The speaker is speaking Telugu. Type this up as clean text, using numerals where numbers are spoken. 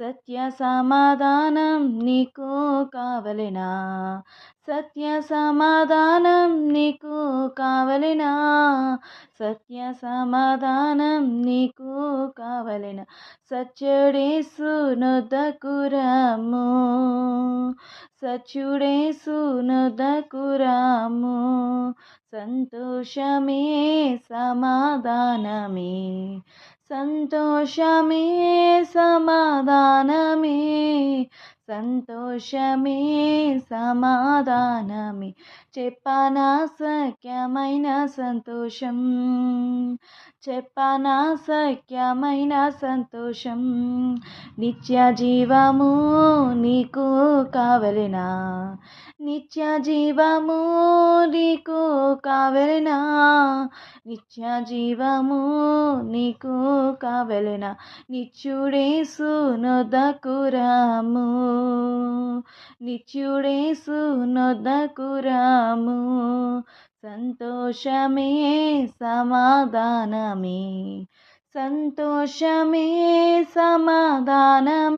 సత్య సమాధానం నీకు కావలెనా, సత్య సమాధానం నీకు కావలెనా, సత్య సమాధానం నీకు కావలెనా, సత్యుడేసు నొద్దకు రమ్ము, సత్యుడేసు నొద్దకు రమ్ము, సంతోషమే సమాధానమే, సంతోషమే సమాధానమే, సంతోషమే సమాధానమే, చెప్పనా సఖ్యమైన సంతోషం, చెప్పనా సఖ్యమైన సంతోషం, నిత్య జీవము నీకు కావలెనా, నిత్య జీవము నీకు కావలెనా, నిత్య జీవము నీకు కావలెనా, నిత్యుడేసు నొద్దకు రమ్ము, నిత్యుడేసు నొద్దకు రమ్ము, సంతోషమే సమాధానమే, సంతోషమే సమాధానం.